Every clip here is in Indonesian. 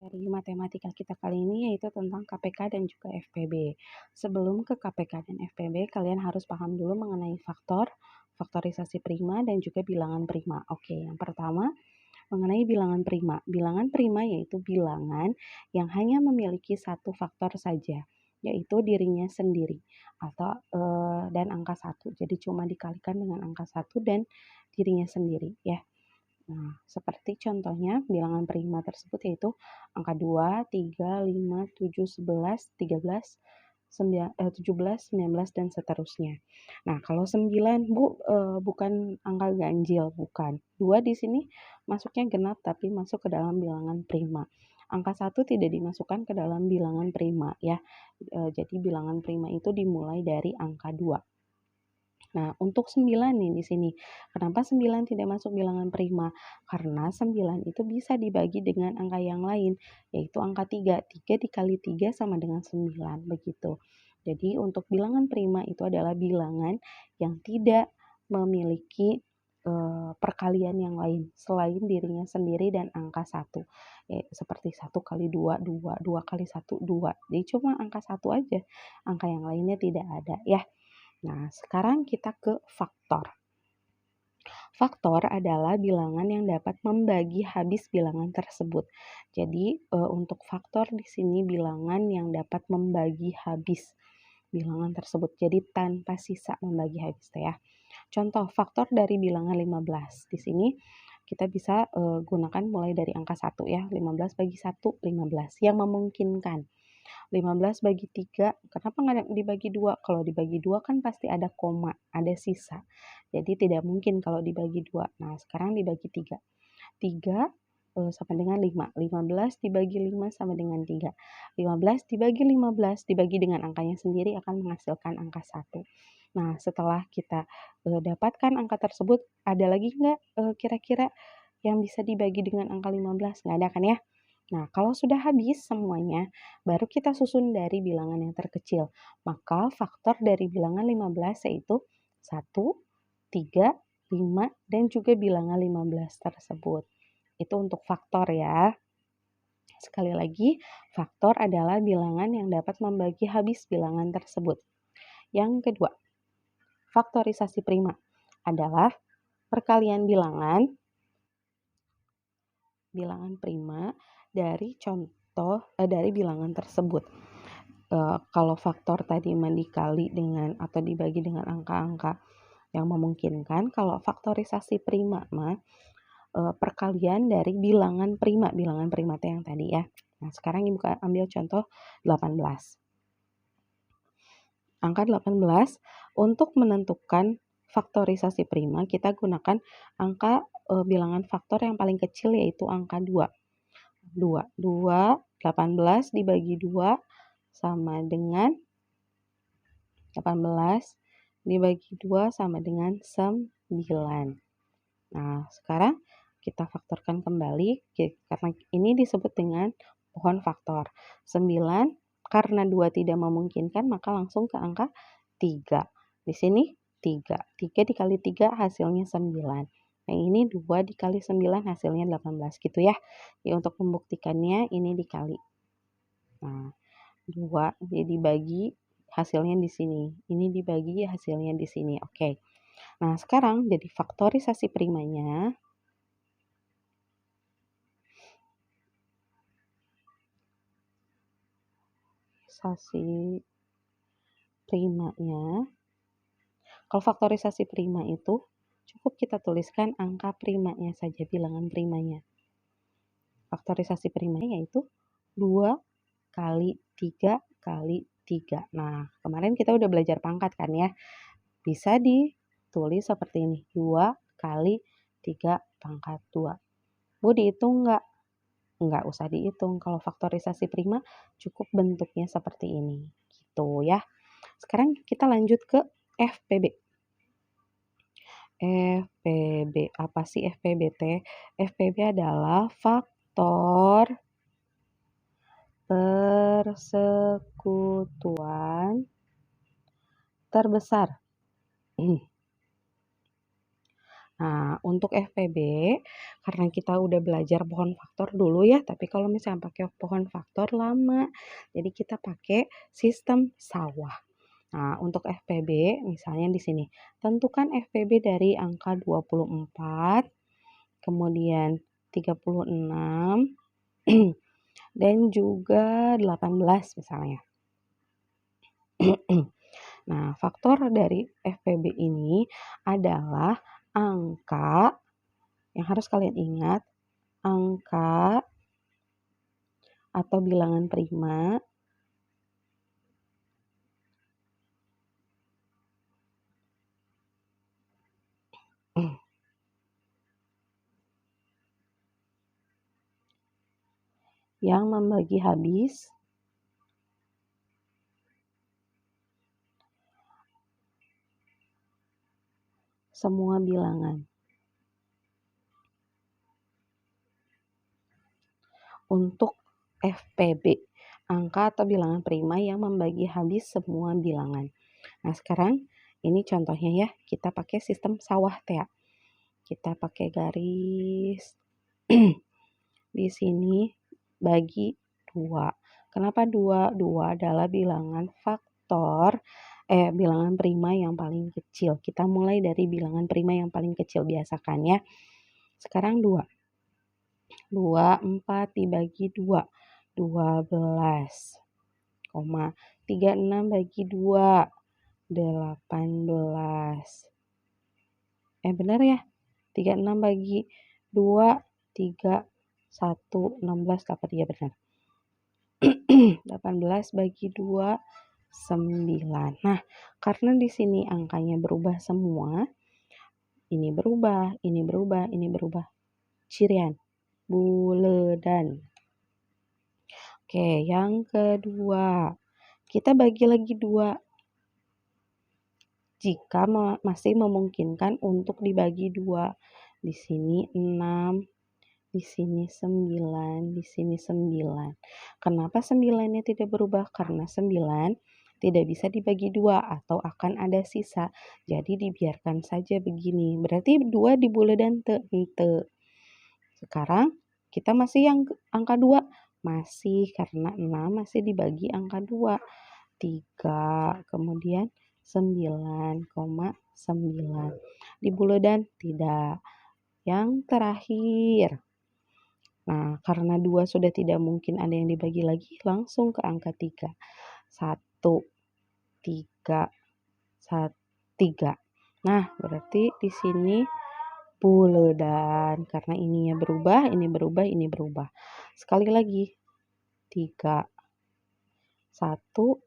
Dari matematika kita kali ini yaitu tentang KPK dan juga FPB. Sebelum ke KPK dan FPB, kalian harus paham dulu mengenai faktor, faktorisasi prima, dan juga bilangan prima. Oke, yang pertama mengenai bilangan prima. Bilangan prima yaitu bilangan yang hanya memiliki satu faktor saja, yaitu dirinya sendiri atau dan angka 1. Jadi cuma dikalikan dengan angka 1 dan dirinya sendiri ya. Nah, seperti contohnya bilangan prima tersebut yaitu angka 2, 3, 5, 7, 11, 13, 17, 19, dan seterusnya. Nah, kalau 9, Bu, bukan angka ganjil, bukan. 2 di sini masuknya genap tapi masuk ke dalam bilangan prima. Angka 1 tidak dimasukkan ke dalam bilangan prima ya. Jadi bilangan prima itu dimulai dari angka 2. Nah, untuk 9 nih di sini. Kenapa 9 tidak masuk bilangan prima? Karena 9 itu bisa dibagi dengan angka yang lain, yaitu angka 3. 3 dikali 3 sama dengan 9, begitu. Jadi untuk bilangan prima itu adalah bilangan yang tidak memiliki perkalian yang lain selain dirinya sendiri dan angka 1. Seperti 1 kali 2, 2, 2 kali 1, 2. Jadi cuma angka 1 aja, angka yang lainnya tidak ada ya. Nah, sekarang kita ke faktor. Faktor adalah bilangan yang dapat membagi habis bilangan tersebut. Jadi, untuk faktor di sini bilangan yang dapat membagi habis bilangan tersebut. Jadi tanpa sisa membagi habis ya. Contoh faktor dari bilangan 15. Di sini kita bisa gunakan mulai dari angka 1 ya. 15 bagi 1, 15 yang memungkinkan. 15 bagi 3, kenapa nggak dibagi 2? Kalau dibagi 2 kan pasti ada koma, ada sisa. Jadi tidak mungkin kalau dibagi 2. Nah, sekarang dibagi 3. 3 sama dengan 5. 15 dibagi 5 sama dengan 3. 15 dibagi 15 dibagi dengan angkanya sendiri akan menghasilkan angka 1. Nah, setelah kita dapatkan angka tersebut, ada lagi nggak kira-kira yang bisa dibagi dengan angka 15? Nggak ada kan ya? Nah, kalau sudah habis semuanya, baru kita susun dari bilangan yang terkecil. Maka faktor dari bilangan 15 yaitu 1, 3, 5, dan juga bilangan 15 tersebut. Itu untuk faktor ya. Sekali lagi, faktor adalah bilangan yang dapat membagi habis bilangan tersebut. Yang kedua, faktorisasi prima adalah perkalian bilangan prima dari dari bilangan tersebut. Kalau faktor tadi dikali dengan atau dibagi dengan angka-angka yang memungkinkan, kalau faktorisasi prima mah perkalian dari bilangan prima yang tadi ya. Nah, sekarang Ibu ambil contoh 18. Angka 18 untuk menentukan faktorisasi prima kita gunakan angka bilangan faktor yang paling kecil yaitu angka 2. 18 dibagi 2 sama dengan 18 dibagi 2 sama dengan 9. Nah, sekarang kita faktorkan kembali karena ini disebut dengan pohon faktor. 9 karena 2 tidak memungkinkan maka langsung ke angka 3. Di sini 3. 3 dikali 3 hasilnya 9. Yang ini 2 dikali 9 hasilnya 18 gitu ya. Jadi untuk membuktikannya ini dikali. Nah, 2 jadi dibagi hasilnya di sini. Ini dibagi hasilnya di sini. Oke. Nah, sekarang jadi faktorisasi primanya kalau faktorisasi prima itu cukup kita tuliskan angka primanya saja, bilangan primanya. Faktorisasi primanya yaitu 2 kali 3 kali 3. Nah, kemarin kita udah belajar pangkat kan ya. Bisa ditulis seperti ini, 2 kali 3 pangkat 2. Bu, dihitung nggak? Nggak usah dihitung. Kalau faktorisasi prima cukup bentuknya seperti ini. Gitu ya. Sekarang kita lanjut ke FPB. FPB, apa sih FPB teh? FPB adalah faktor persekutuan terbesar. Nah, untuk FPB, karena kita udah belajar pohon faktor dulu ya, tapi kalau misalnya pakai pohon faktor lama. Jadi kita pakai sistem sawah. Nah, untuk FPB misalnya di sini, tentukan FPB dari angka 24, kemudian 36, dan juga 18 misalnya. Nah, faktor dari FPB ini adalah angka yang harus kalian ingat, angka atau bilangan prima yang membagi habis semua bilangan. Untuk FPB, angka atau bilangan prima yang membagi habis semua bilangan. Nah, sekarang ini contohnya ya, kita pakai sistem sawah ya. Kita pakai garis di sini bagi 2. Kenapa 2? 2 adalah bilangan bilangan prima yang paling kecil. Kita mulai dari bilangan prima yang paling kecil, biasakan ya. Sekarang 2. 2, 4 dibagi 2, 12, 36 bagi 2, 18. Benar ya? 36 bagi 2, 3, 1, 16, dapat ya benar. 18 bagi 2, 9. Nah, karena di sini angkanya berubah semua, ini berubah, ini berubah, ini berubah. Cirian, buledan. Oke, yang kedua, kita bagi lagi 2. Jika masih memungkinkan untuk dibagi 2. Di sini 6, di sini 9, di sini 9. Kenapa 9-nya tidak berubah? Karena 9 tidak bisa dibagi 2 atau akan ada sisa. Jadi dibiarkan saja begini. Berarti 2 dibuledan henteu. Sekarang kita masih yang angka 2. Masih, karena 6 masih dibagi angka 2. 3, kemudian 9,9. Dibuledan? Tidak. Yang terakhir. Nah, karena 2 sudah tidak mungkin ada yang dibagi lagi, langsung ke angka 3. 1, 3, 3. Nah, berarti di sini buledan. Karena ininya berubah, ini berubah, ini berubah. Sekali lagi. 3, 1,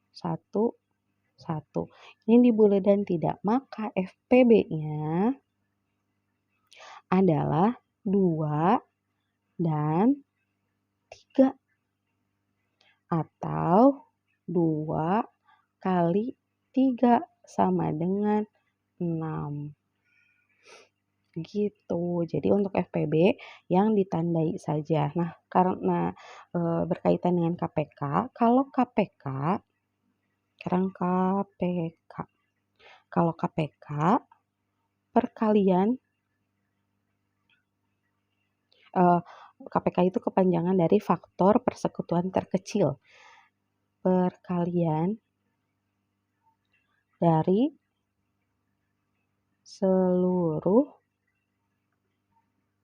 1, 1. Ini dibuledan tidak. Maka FPB-nya adalah 2 dan 3. Atau 2 kali 3 sama dengan 6. Gitu. Jadi untuk FPB yang ditandai saja. Nah, karena berkaitan dengan KPK, kalau KPK, sekarang KPK. Kalau KPK, perkalian KPK itu kepanjangan dari faktor persekutuan terkecil. Perkalian dari seluruh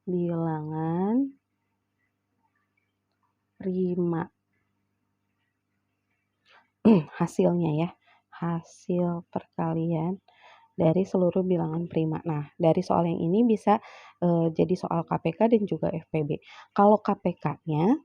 bilangan prima. Hasilnya ya, hasil perkalian dari seluruh bilangan prima. Nah, dari soal yang ini bisa jadi soal KPK dan juga FPB. Kalau KPK-nya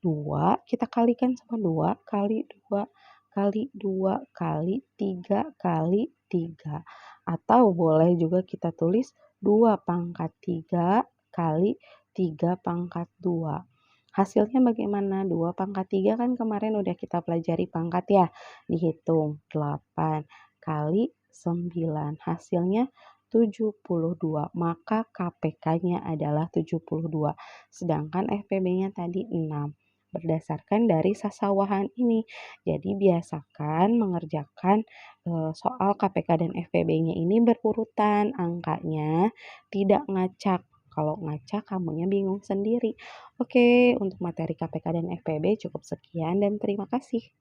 2, kita kalikan sama 2 kali 2 kali 2 kali 3 kali 3. Atau boleh juga kita tulis 2 pangkat 3 kali 3 pangkat 2. Hasilnya bagaimana? 2 pangkat 3 kan kemarin udah kita pelajari pangkat ya. Dihitung 8 kali 9. Hasilnya 72. Maka KPK-nya adalah 72. Sedangkan FPB-nya tadi 6. berdasarkan dari sasawahan ini. Jadi biasakan mengerjakan soal KPK dan FPB-nya ini berurutan angkanya, tidak ngacak. Kalau ngacak kamunya bingung sendiri. Oke, untuk materi KPK dan FPB cukup sekian dan terima kasih.